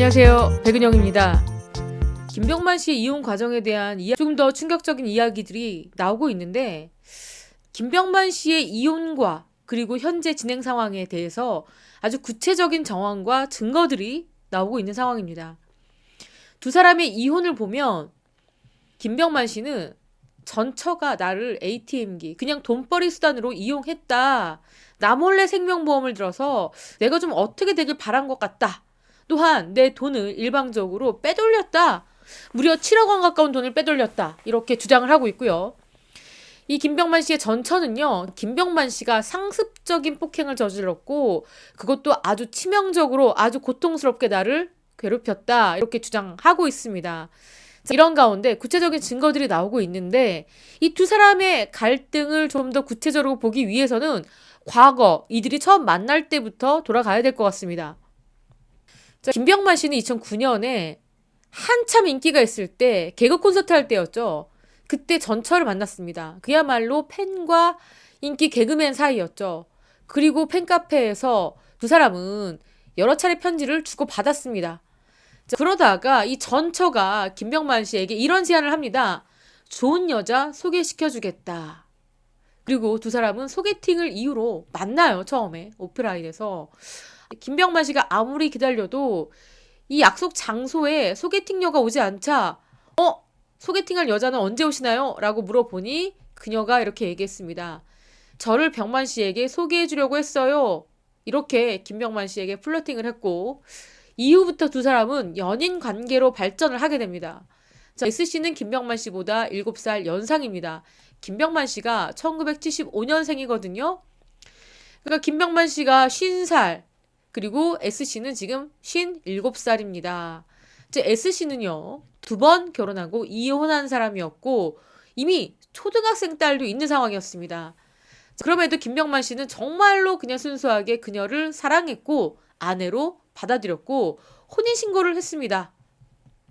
안녕하세요, 백은영입니다. 김병만 씨의 이혼 과정에 대한 조금 더 충격적인 이야기들이 나오고 있는데, 김병만 씨의 이혼과 그리고 현재 진행 상황에 대해서 아주 구체적인 정황과 증거들이 나오고 있는 상황입니다. 두 사람의 이혼을 보면 김병만 씨는 전처가 나를 ATM기, 그냥 돈벌이 수단으로 이용했다. 나 몰래 생명보험을 들어서 내가 좀 어떻게 되길 바란 것 같다. 또한 내 돈을 일방적으로 빼돌렸다. 무려 7억 원 가까운 돈을 빼돌렸다. 이렇게 주장을 하고 있고요. 이 김병만 씨의 전처는요, 김병만 씨가 상습적인 폭행을 저질렀고 그것도 아주 치명적으로 아주 고통스럽게 나를 괴롭혔다. 이렇게 주장하고 있습니다. 이런 가운데 구체적인 증거들이 나오고 있는데, 이 두 사람의 갈등을 좀 더 구체적으로 보기 위해서는 과거 이들이 처음 만날 때부터 돌아가야 될 것 같습니다. 김병만 씨는 2009년에 한참 인기가 있을 때 개그 콘서트 할 때였죠. 그때 전처를 만났습니다. 그야말로 팬과 인기 개그맨 사이였죠. 그리고 팬카페에서 두 사람은 여러 차례 편지를 주고받았습니다. 그러다가 이 전처가 김병만 씨에게 이런 제안을 합니다. 좋은 여자 소개시켜주겠다. 그리고 두 사람은 소개팅을 이유로 만나요. 처음에 오프라인에서. 김병만 씨가 아무리 기다려도 이 약속 장소에 소개팅녀가 오지 않자 소개팅할 여자는 언제 오시나요? 라고 물어보니 그녀가 이렇게 얘기했습니다. 저를 병만 씨에게 소개해 주려고 했어요. 이렇게 김병만 씨에게 플러팅을 했고, 이후부터 두 사람은 연인 관계로 발전을 하게 됩니다. S씨는 김병만 씨보다 7살 연상입니다. 김병만 씨가 1975년생이거든요. 그러니까 김병만 씨가 50살, 그리고 S씨는 지금 57살입니다. S씨는요, 2번 결혼하고 이혼한 사람이었고 이미 초등학생 딸도 있는 상황이었습니다. 그럼에도 김병만 씨는 정말로 그냥 순수하게 그녀를 사랑했고 아내로 받아들였고 혼인신고를 했습니다.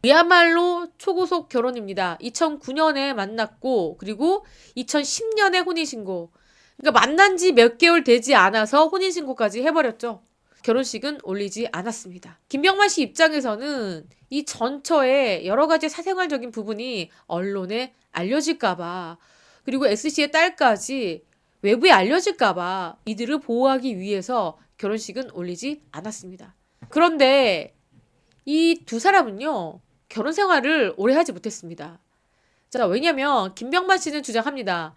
그야말로 초고속 결혼입니다. 2009년에 만났고 그리고 2010년에 혼인신고. 그러니까 만난 지 몇 개월 되지 않아서 혼인신고까지 해버렸죠. 결혼식은 올리지 않았습니다. 김병만 씨 입장에서는 이 전처의 여러 가지 사생활적인 부분이 언론에 알려질까봐, 그리고 S씨의 딸까지 외부에 알려질까봐 이들을 보호하기 위해서 결혼식은 올리지 않았습니다. 그런데 이 두 사람은요, 결혼 생활을 오래 하지 못했습니다. 왜냐면 김병만 씨는 주장합니다.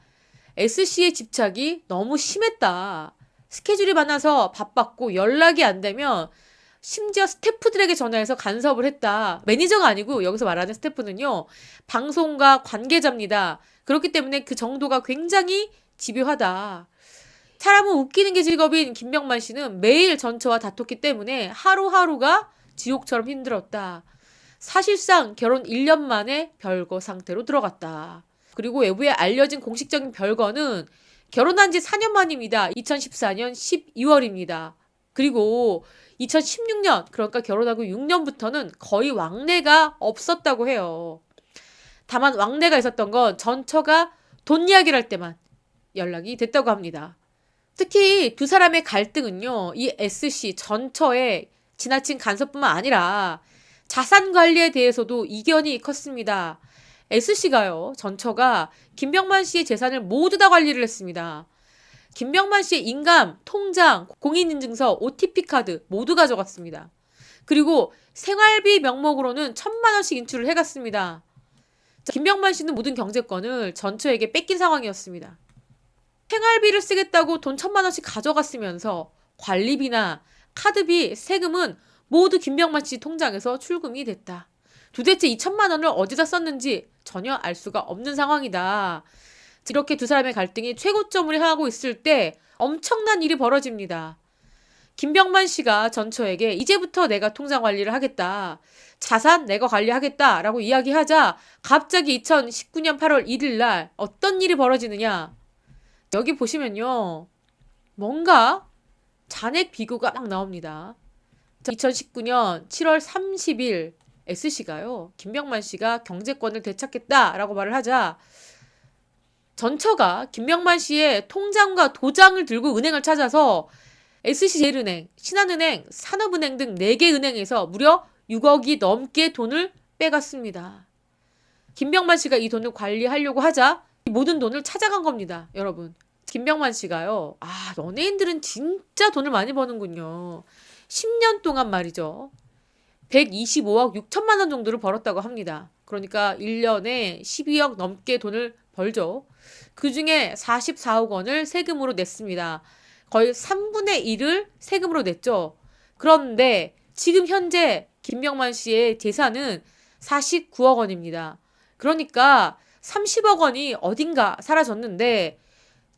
S씨의 집착이 너무 심했다. 스케줄이 많아서 바빴고 연락이 안 되면 심지어 스태프들에게 전화해서 간섭을 했다. 매니저가 아니고 여기서 말하는 스태프는요, 방송가 관계자입니다. 그렇기 때문에 그 정도가 굉장히 집요하다. 사람은 웃기는 게 직업인 김병만 씨는 매일 전처와 다퉜기 때문에 하루하루가 지옥처럼 힘들었다. 사실상 결혼 1년 만에 별거 상태로 들어갔다. 그리고 외부에 알려진 공식적인 별거는 결혼한 지 4년 만입니다. 2014년 12월입니다. 그리고 2016년, 그러니까 결혼하고 6년부터는 거의 왕래가 없었다고 해요. 다만 왕래가 있었던 건 전처가 돈 이야기를 할 때만 연락이 됐다고 합니다. 특히 두 사람의 갈등은요, 이 S씨 전처의 지나친 간섭뿐만 아니라 자산 관리에 대해서도 이견이 컸습니다. S씨가요, 전처가 김병만 씨의 재산을 모두 다 관리를 했습니다. 김병만 씨의 인감, 통장, 공인인증서, OTP카드 모두 가져갔습니다. 그리고 생활비 명목으로는 1,000만 원씩 인출을 해갔습니다. 김병만 씨는 모든 경제권을 전처에게 뺏긴 상황이었습니다. 생활비를 쓰겠다고 돈 1,000만 원씩 가져갔으면서 관리비나 카드비, 세금은 모두 김병만 씨 통장에서 출금이 됐다. 도대체 2,000만 원을 어디다 썼는지 전혀 알 수가 없는 상황이다. 이렇게 두 사람의 갈등이 최고점을 향하고 있을 때 엄청난 일이 벌어집니다. 김병만 씨가 전처에게 이제부터 내가 통장 관리를 하겠다. 자산 내가 관리하겠다. 라고 이야기하자 갑자기 2019년 8월 1일 날 어떤 일이 벌어지느냐. 여기 보시면요, 뭔가 잔액 비교가 막 나옵니다. 2019년 7월 30일 S씨가요, 김병만 씨가 경제권을 되찾겠다라고 말을 하자 전처가 김병만 씨의 통장과 도장을 들고 은행을 찾아서 SC제일은행, 신한은행, 산업은행 등 4개 은행에서 무려 6억이 넘게 돈을 빼갔습니다. 김병만 씨가 이 돈을 관리하려고 하자 이 모든 돈을 찾아간 겁니다. 여러분. 김병만 씨가요. 연예인들은 진짜 돈을 많이 버는군요. 10년 동안 말이죠. 125억 6천만 원 정도를 벌었다고 합니다. 그러니까 1년에 12억 넘게 돈을 벌죠. 그중에 44억 원을 세금으로 냈습니다. 거의 3분의 1을 세금으로 냈죠. 그런데 지금 현재 김병만 씨의 재산은 49억 원입니다. 그러니까 30억 원이 어딘가 사라졌는데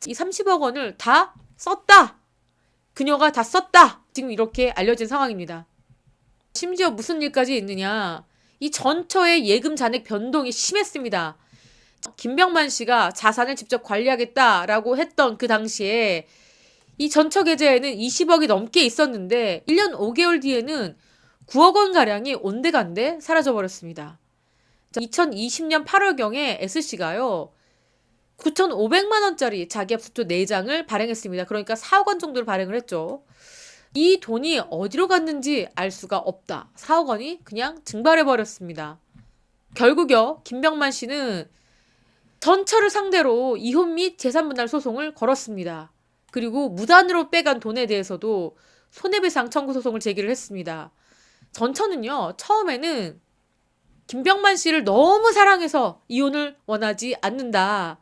이 30억 원을 다 썼다. 그녀가 다 썼다. 지금 이렇게 알려진 상황입니다. 심지어 무슨 일까지 있느냐. 이 전처의 예금 잔액 변동이 심했습니다. 김병만 씨가 자산을 직접 관리하겠다라고 했던 그 당시에 이 전처 계좌에는 20억이 넘게 있었는데 1년 5개월 뒤에는 9억 원가량이 온데간데 사라져버렸습니다. 2020년 8월경에 S씨가요. 9,500만 원짜리 자기압수표 4장을 발행했습니다. 그러니까 4억 원 정도를 발행을 했죠. 이 돈이 어디로 갔는지 알 수가 없다. 4억 원이 그냥 증발해버렸습니다. 결국요. 김병만 씨는 전처를 상대로 이혼 및 재산분할 소송을 걸었습니다. 그리고 무단으로 빼간 돈에 대해서도 손해배상 청구 소송을 제기를 했습니다. 전처는요. 처음에는 김병만 씨를 너무 사랑해서 이혼을 원하지 않는다.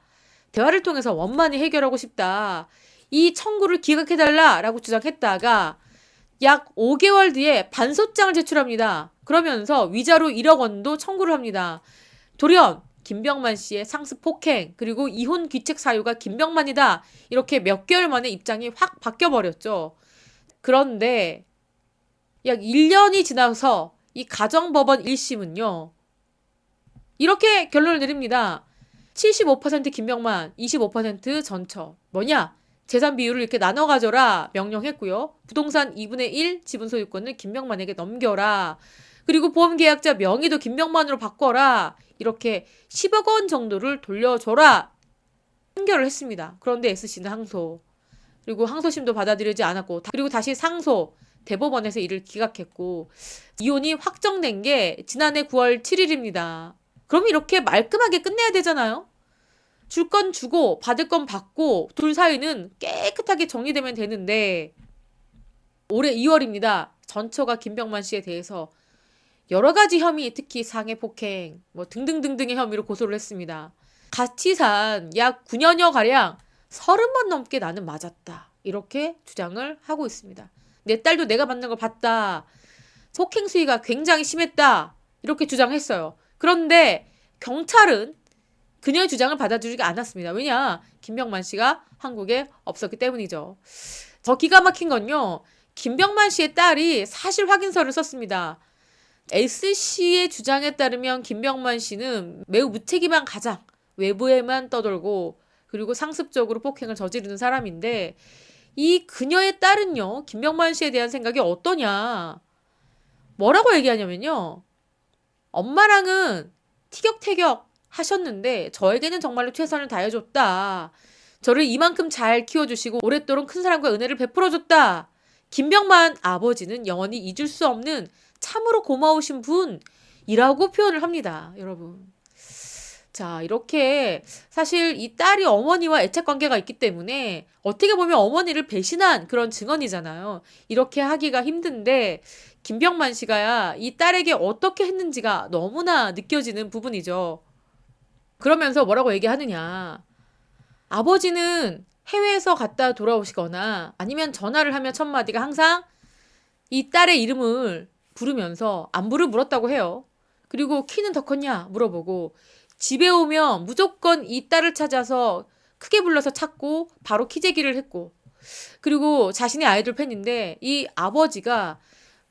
대화를 통해서 원만히 해결하고 싶다. 이 청구를 기각해달라라고 주장했다가 약 5개월 뒤에 반소장을 제출합니다. 그러면서 위자료 1억 원도 청구를 합니다. 돌연 김병만 씨의 상습 폭행 그리고 이혼 귀책 사유가 김병만이다. 이렇게 몇 개월 만에 입장이 확 바뀌어버렸죠. 그런데 약 1년이 지나서 이 가정법원 1심은요. 이렇게 결론을 내립니다. 75% 김병만, 25% 전처. 뭐냐? 재산 비율을 이렇게 나눠 가져라 명령했고요. 부동산 2분의 1 지분 소유권을 김병만에게 넘겨라. 그리고 보험계약자 명의도 김병만으로 바꿔라. 이렇게 10억 원 정도를 돌려줘라. 판결을 했습니다. 그런데 S씨는 항소. 그리고 항소심도 받아들이지 않았고 그리고 다시 상소. 대법원에서 이를 기각했고 이혼이 확정된 게 지난해 9월 7일입니다. 그럼 이렇게 말끔하게 끝내야 되잖아요. 줄 건 주고 받을 건 받고 둘 사이는 깨끗하게 정리되면 되는데 올해 2월입니다. 전처가 김병만 씨에 대해서 여러 가지 혐의, 특히 상해폭행 등등등등의 혐의로 고소를 했습니다. 같이 산 약 9년여 가량 30번 넘게 나는 맞았다. 이렇게 주장을 하고 있습니다. 내 딸도 내가 받는 걸 봤다. 폭행 수위가 굉장히 심했다. 이렇게 주장했어요. 그런데 경찰은 그녀의 주장을 받아주지 않았습니다. 왜냐? 김병만 씨가 한국에 없었기 때문이죠. 더 기가 막힌 건요. 김병만 씨의 딸이 사실 확인서를 썼습니다. S씨의 주장에 따르면 김병만 씨는 매우 무책임한 가장, 외부에만 떠돌고 그리고 상습적으로 폭행을 저지르는 사람인데 이 그녀의 딸은요. 김병만 씨에 대한 생각이 어떠냐. 뭐라고 얘기하냐면요. 엄마랑은 티격태격 하셨는데 저에게는 정말로 최선을 다해줬다. 저를 이만큼 잘 키워주시고 오랫도록 큰 사랑과 은혜를 베풀어줬다. 김병만 아버지는 영원히 잊을 수 없는 참으로 고마우신 분이라고 표현을 합니다. 여러분. 자, 이렇게 사실 이 딸이 어머니와 애착관계가 있기 때문에 어떻게 보면 어머니를 배신한 그런 증언이잖아요. 이렇게 하기가 힘든데 김병만 씨가 이 딸에게 어떻게 했는지가 너무나 느껴지는 부분이죠. 그러면서 뭐라고 얘기하느냐. 아버지는 해외에서 갔다 돌아오시거나 아니면 전화를 하면 첫 마디가 항상 이 딸의 이름을 부르면서 안부를 물었다고 해요. 그리고 키는 더 컸냐 물어보고 집에 오면 무조건 이 딸을 찾아서 크게 불러서 찾고 바로 키재기를 했고 그리고 자신의 아이돌 팬인데 이 아버지가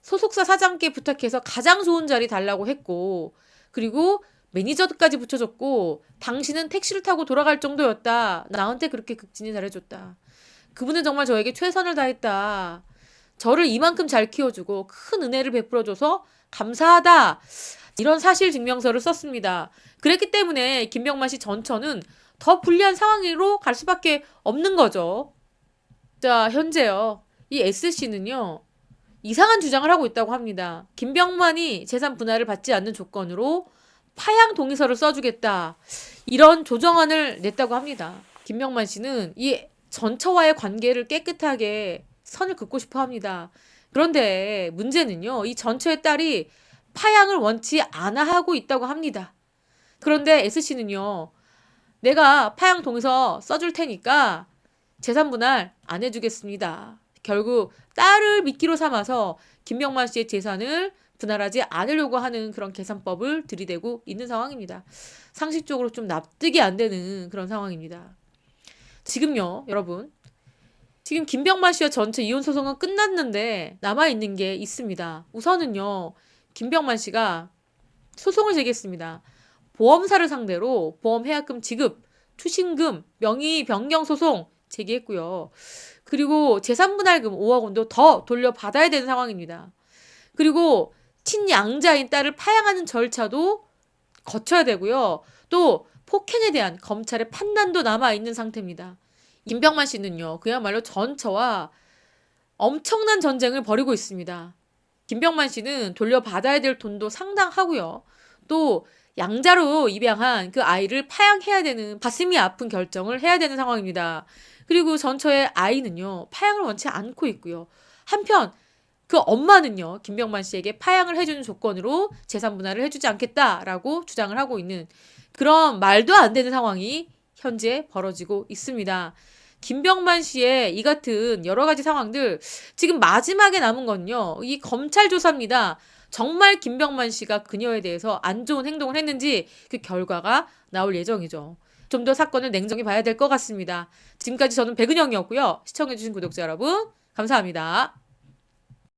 소속사 사장께 부탁해서 가장 좋은 자리 달라고 했고 그리고 매니저까지 붙여줬고 당신은 택시를 타고 돌아갈 정도였다. 나한테 그렇게 극진히 잘해줬다. 그분은 정말 저에게 최선을 다했다. 저를 이만큼 잘 키워주고 큰 은혜를 베풀어줘서 감사하다. 이런 사실 증명서를 썼습니다. 그랬기 때문에 김병만 씨 전처는 더 불리한 상황으로 갈 수밖에 없는 거죠. 자, 현재요. 이 S씨는요. 이상한 주장을 하고 있다고 합니다. 김병만이 재산 분할을 받지 않는 조건으로 파양 동의서를 써주겠다. 이런 조정안을 냈다고 합니다. 김병만 씨는 이 전처와의 관계를 깨끗하게 선을 긋고 싶어 합니다. 그런데 문제는요, 이 전처의 딸이 파양을 원치 않아 하고 있다고 합니다. 그런데 S씨는요, 내가 파양 동의서 써줄 테니까 재산 분할 안 해주겠습니다. 결국 딸을 미끼로 삼아서 김병만 씨의 재산을 분할하지 않으려고 하는 그런 계산법을 들이대고 있는 상황입니다. 상식적으로 좀 납득이 안 되는 그런 상황입니다. 지금요, 여러분. 지금 김병만 씨와 전체 이혼 소송은 끝났는데 남아있는 게 있습니다. 우선은요, 김병만 씨가 소송을 제기했습니다. 보험사를 상대로 보험 해약금 지급, 추신금, 명의 변경 소송 제기했고요. 그리고 재산분할금 5억 원도 더 돌려받아야 되는 상황입니다. 그리고 친양자인 딸을 파양하는 절차도 거쳐야 되고요. 또 폭행에 대한 검찰의 판단도 남아있는 상태입니다. 김병만 씨는요, 그야말로 전처와 엄청난 전쟁을 벌이고 있습니다. 김병만 씨는 돌려받아야 될 돈도 상당하고요. 또 양자로 입양한 그 아이를 파양해야 되는 가슴이 아픈 결정을 해야 되는 상황입니다. 그리고 전처의 아이는요, 파양을 원치 않고 있고요. 한편 그 엄마는요, 김병만 씨에게 파양을 해주는 조건으로 재산 분할을 해주지 않겠다라고 주장을 하고 있는 그런 말도 안 되는 상황이 현재 벌어지고 있습니다. 김병만 씨의 이 같은 여러 가지 상황들, 지금 마지막에 남은 건요, 이 검찰 조사입니다. 정말 김병만 씨가 그녀에 대해서 안 좋은 행동을 했는지 그 결과가 나올 예정이죠. 좀 더 사건을 냉정히 봐야 될 것 같습니다. 지금까지 저는 백은영이었고요. 시청해주신 구독자 여러분, 감사합니다.